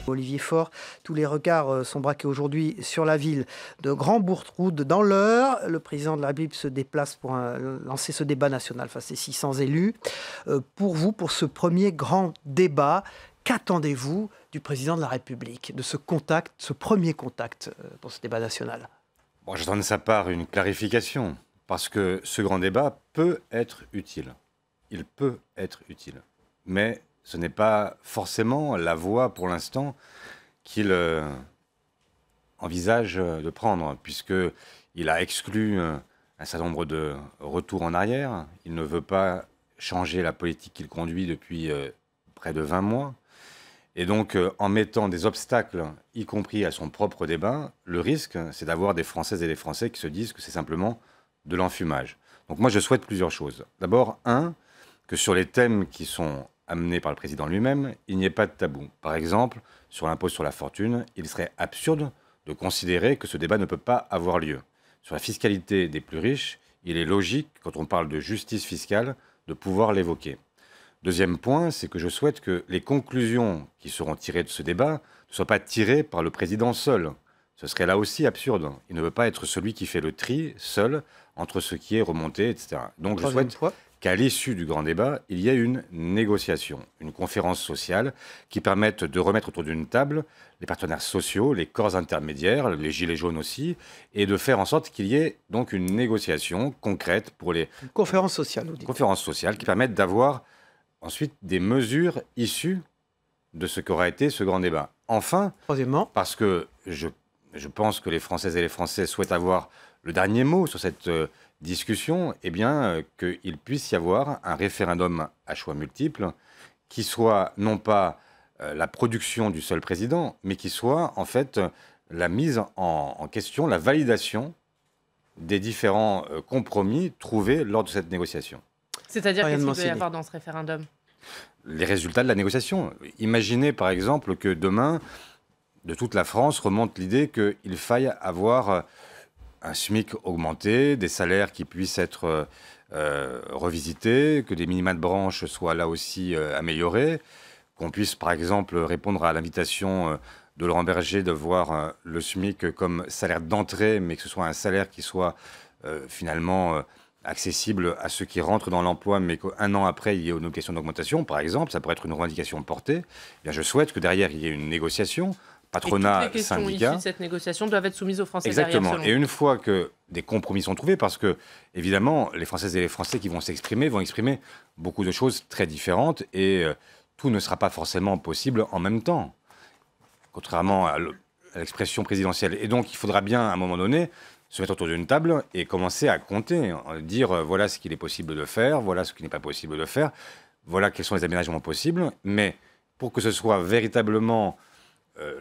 Olivier Faure, tous les regards sont braqués aujourd'hui sur la ville de Grand-Bourgroude dans l'Eure. Le président de la République se déplace pour lancer ce débat national face à 600 élus. Pour vous, pour ce premier grand débat, qu'attendez-vous du président de la République, de ce contact, ce premier contact pour ce débat national? Bon, j'attends de sa part une clarification, parce que ce grand débat peut être utile. Il peut être utile. Mais ce n'est pas forcément la voie, pour l'instant, qu'il envisage de prendre, puisqu'il a exclu un certain nombre de retours en arrière. Il ne veut pas changer la politique qu'il conduit depuis près de 20 mois. Et donc, en mettant des obstacles, y compris à son propre débat, le risque, c'est d'avoir des Françaises et des Français qui se disent que c'est simplement de l'enfumage. Donc moi, je souhaite plusieurs choses. D'abord, que sur les thèmes qui sont amenés par le président lui-même, il n'y ait pas de tabou. Par exemple, sur l'impôt sur la fortune, il serait absurde de considérer que ce débat ne peut pas avoir lieu. Sur la fiscalité des plus riches, il est logique, quand on parle de justice fiscale, de pouvoir l'évoquer. Deuxième point, c'est que je souhaite que les conclusions qui seront tirées de ce débat ne soient pas tirées par le président seul. Ce serait là aussi absurde. Il ne veut pas être celui qui fait le tri seul entre ce qui est remonté, etc. Donc je souhaite qu'à l'issue du grand débat, il y ait une négociation, une conférence sociale qui permette de remettre autour d'une table les partenaires sociaux, les corps intermédiaires, les gilets jaunes aussi, et de faire en sorte qu'il y ait donc une négociation concrète pour les... Une conférence sociale, vous dites. Conférence sociale qui permette d'avoir ensuite des mesures issues de ce qu'aura été ce grand débat. Enfin, troisièmement, parce que je pense que les Françaises et les Français souhaitent avoir le dernier mot sur cette discussion, eh bien, qu'il puisse y avoir un référendum à choix multiples qui soit non pas la production du seul président, mais qui soit en fait la mise en question, la validation des différents compromis trouvés lors de cette négociation. C'est-à-dire qu'est-ce qu'il peut y avoir dans ce référendum? Les résultats de la négociation. Imaginez par exemple que demain, de toute la France, remonte l'idée qu'il faille avoir un SMIC augmenté, des salaires qui puissent être revisités, que des minima de branche soient là aussi améliorés, qu'on puisse par exemple répondre à l'invitation de Laurent Berger de voir le SMIC comme salaire d'entrée, mais que ce soit un salaire qui soit finalement accessible à ceux qui rentrent dans l'emploi, mais qu'un an après, il y ait une question d'augmentation, par exemple, ça pourrait être une revendication portée. Eh bien, je souhaite que derrière, il y ait une négociation, patronat, syndicat. Et toutes les questions issues de cette négociation doivent être soumises aux Français. Exactement. Derrière, et une fois que des compromis sont trouvés, parce que, évidemment, les Françaises et les Français qui vont s'exprimer vont exprimer beaucoup de choses très différentes, et tout ne sera pas forcément possible en même temps, contrairement à l'expression présidentielle. Et donc, il faudra bien, à un moment donné, se mettre autour d'une table et commencer à compter, dire voilà ce qu'il est possible de faire, voilà ce qui n'est pas possible de faire, voilà quels sont les aménagements possibles. Mais pour que ce soit véritablement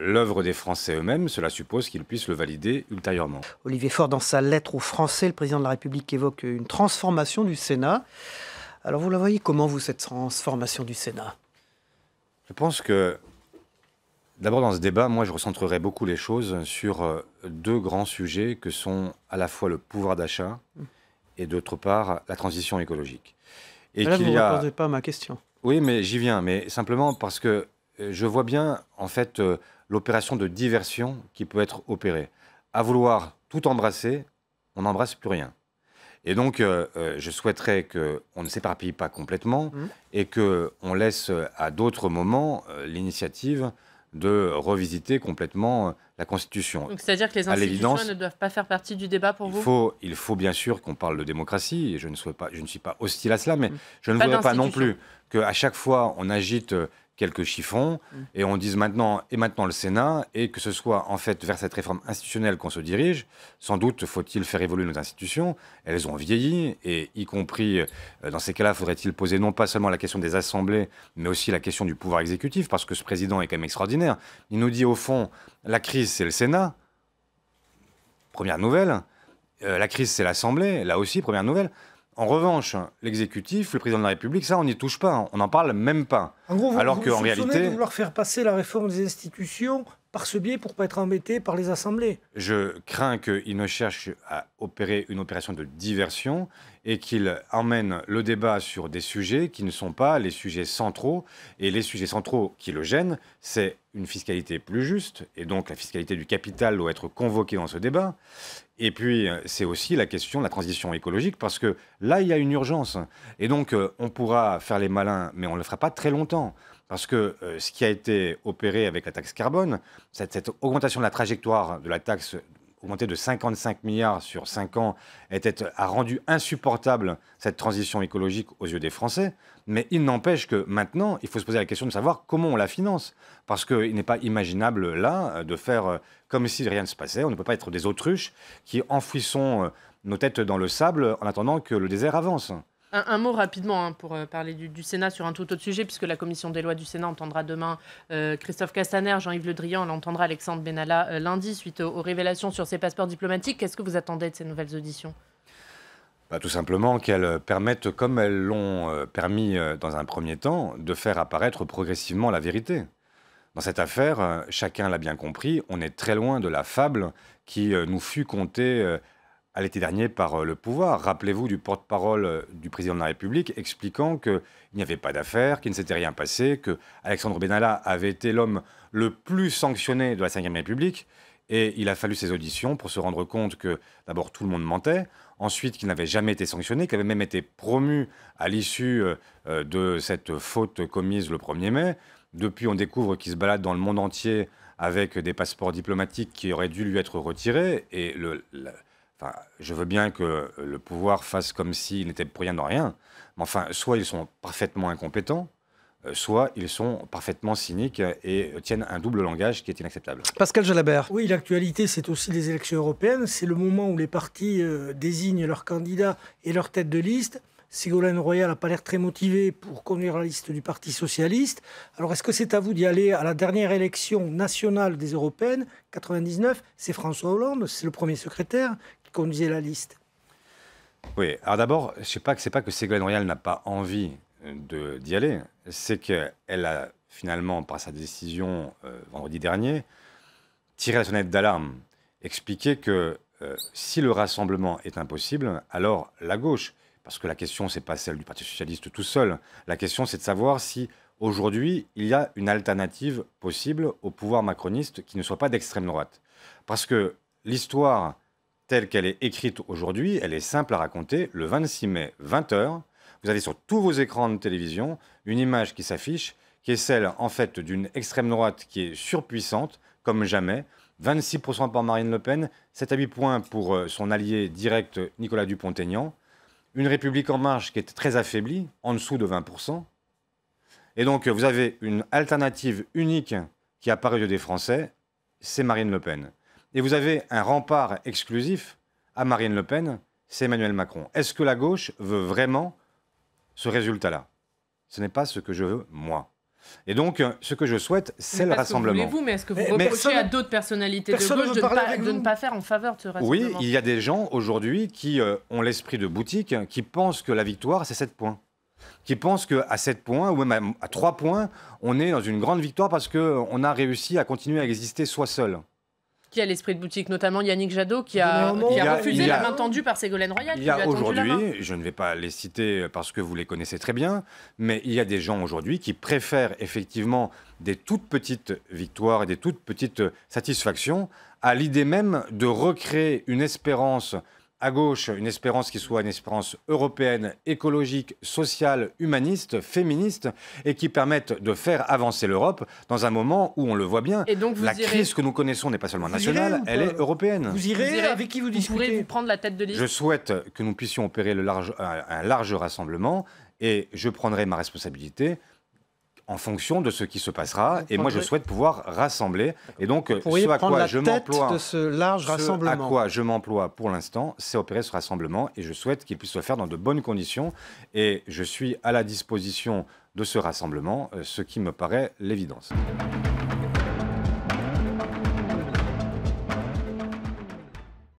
l'œuvre des Français eux-mêmes, cela suppose qu'ils puissent le valider ultérieurement. Olivier Faure, dans sa lettre aux Français, le président de la République évoque une transformation du Sénat. Alors vous la voyez comment, vous, cette transformation du Sénat? Je pense que d'abord, dans ce débat, moi, je recentrerai beaucoup les choses sur deux grands sujets que sont à la fois le pouvoir d'achat et d'autre part la transition écologique. Et là, vous ne répondez pas à ma question. Oui, mais j'y viens, mais simplement parce que je vois bien, en fait, l'opération de diversion qui peut être opérée. À vouloir tout embrasser, on n'embrasse plus rien. Et donc, je souhaiterais qu'on ne s'éparpille pas complètement et qu'on laisse à d'autres moments l'initiative de revisiter complètement la Constitution. Donc c'est-à-dire que les institutions ne doivent pas faire partie du débat pour vous? Il faut bien sûr qu'on parle de démocratie, et je ne suis pas hostile à cela, mais je ne voudrais pas non plus qu'à chaque fois on agite quelques chiffons et on dise maintenant le Sénat, et que ce soit en fait vers cette réforme institutionnelle qu'on se dirige. Sans doute faut-il faire évoluer nos institutions, elles ont vieilli, et y compris dans ces cas-là, faudrait-il poser non pas seulement la question des assemblées, mais aussi la question du pouvoir exécutif, parce que ce président est quand même extraordinaire. Il nous dit au fond, la crise c'est le Sénat, première nouvelle, la crise c'est l'Assemblée, là aussi première nouvelle. En revanche, l'exécutif, le président de la République, ça, on n'y touche pas, on n'en parle même pas. En gros, alors qu'en réalité, de vouloir faire passer la réforme des institutions par ce biais pour ne pas être embêté par les assemblées. Je crains qu'il ne cherche à opérer une opération de diversion et qu'il emmène le débat sur des sujets qui ne sont pas les sujets centraux. Et les sujets centraux qui le gênent, c'est une fiscalité plus juste, et donc la fiscalité du capital doit être convoquée dans ce débat. Et puis, c'est aussi la question de la transition écologique, parce que là, il y a une urgence. Et donc, on pourra faire les malins, mais on ne le fera pas très longtemps. Parce que ce qui a été opéré avec la taxe carbone, cette augmentation de la trajectoire de la taxe augmentée de 55 milliards sur 5 ans, a rendu insupportable cette transition écologique aux yeux des Français. Mais il n'empêche que maintenant, il faut se poser la question de savoir comment on la finance. Parce qu'il n'est pas imaginable, là, de faire comme si rien ne se passait. On ne peut pas être des autruches qui enfouissons nos têtes dans le sable en attendant que le désert avance. Un mot rapidement pour parler du Sénat sur un tout autre sujet, puisque la commission des lois du Sénat entendra demain Christophe Castaner, Jean-Yves Le Drian, elle entendra Alexandre Benalla lundi suite aux révélations sur ses passeports diplomatiques. Qu'est-ce que vous attendez de ces nouvelles auditions ? Tout simplement qu'elles permettent, comme elles l'ont permis dans un premier temps, de faire apparaître progressivement la vérité. Dans cette affaire, chacun l'a bien compris, on est très loin de la fable qui nous fut contée à l'été dernier par le pouvoir. Rappelez-vous du porte-parole du président de la République expliquant qu'il n'y avait pas d'affaire, qu'il ne s'était rien passé, que Alexandre Benalla avait été l'homme le plus sanctionné de la Ve République. Et il a fallu ces auditions pour se rendre compte que, d'abord, tout le monde mentait, ensuite qu'il n'avait jamais été sanctionné, qu'il avait même été promu à l'issue de cette faute commise le 1er mai. Depuis, on découvre qu'il se balade dans le monde entier avec des passeports diplomatiques qui auraient dû lui être retirés. Et je veux bien que le pouvoir fasse comme s'il n'était pour rien dans rien. Mais enfin, soit ils sont parfaitement incompétents, soit ils sont parfaitement cyniques et tiennent un double langage qui est inacceptable. Pascal Jalabert. Oui, l'actualité, c'est aussi les élections européennes. C'est le moment où les partis désignent leurs candidats et leur tête de liste. Ségolène Royal n'a pas l'air très motivée pour conduire la liste du Parti socialiste. Alors, est-ce que c'est à vous d'y aller à la dernière élection nationale des européennes, 99? C'est François Hollande, c'est le premier secrétaire qui conduisait la liste. Oui, alors d'abord, c'est pas que Ségolène Royal n'a pas envie d'y aller, c'est qu'elle a finalement, par sa décision vendredi dernier, tiré la sonnette d'alarme, expliqué que si le rassemblement est impossible, alors la gauche, parce que la question, c'est pas celle du Parti socialiste tout seul, la question, c'est de savoir si aujourd'hui, il y a une alternative possible au pouvoir macroniste qui ne soit pas d'extrême droite. Parce que l'histoire telle qu'elle est écrite aujourd'hui, elle est simple à raconter. Le 26 mai, 20h, vous avez sur tous vos écrans de télévision une image qui s'affiche, qui est celle, en fait, d'une extrême droite qui est surpuissante, comme jamais. 26% pour Marine Le Pen, 7 à 8 points pour son allié direct Nicolas Dupont-Aignan. Une République en marche qui est très affaiblie, en dessous de 20%. Et donc, vous avez une alternative unique qui apparaît aux yeux des Français, c'est Marine Le Pen. Et vous avez un rempart exclusif à Marine Le Pen, c'est Emmanuel Macron. Est-ce que la gauche veut vraiment ce résultat-là? Ce n'est pas ce que je veux, moi. Et donc, ce que je souhaite, c'est le rassemblement. Voulez-vous, mais est-ce que vous reprochez à d'autres personnalités de gauche de ne pas faire en faveur de ce rassemblement? Oui, il y a des gens aujourd'hui qui ont l'esprit de boutique, qui pensent que la victoire, c'est 7 points. Qui pensent qu'à 7 points, ou même à 3 points, on est dans une grande victoire parce qu'on a réussi à continuer à exister soi seul. Qui a l'esprit de boutique, notamment Yannick Jadot, qui a refusé la main tendue par Ségolène Royal. Il y a aujourd'hui, je ne vais pas les citer parce que vous les connaissez très bien, mais il y a des gens aujourd'hui qui préfèrent effectivement des toutes petites victoires et des toutes petites satisfactions à l'idée même de recréer une espérance à gauche, une espérance qui soit une espérance européenne, écologique, sociale, humaniste, féministe, et qui permette de faire avancer l'Europe dans un moment où, on le voit bien, la crise que nous connaissons n'est pas seulement nationale, elle est européenne. Vous irez avec qui vous discutez? Vous pourrez vous prendre la tête de liste? Je souhaite que nous puissions opérer un large rassemblement, et je prendrai ma responsabilité en fonction de ce qui se passera. Et moi, je souhaite pouvoir rassembler. Et donc, ce à quoi je m'emploie, de ce large rassemblement. À quoi je m'emploie pour l'instant, c'est opérer ce rassemblement. Et je souhaite qu'il puisse se faire dans de bonnes conditions. Et je suis à la disposition de ce rassemblement, ce qui me paraît l'évidence.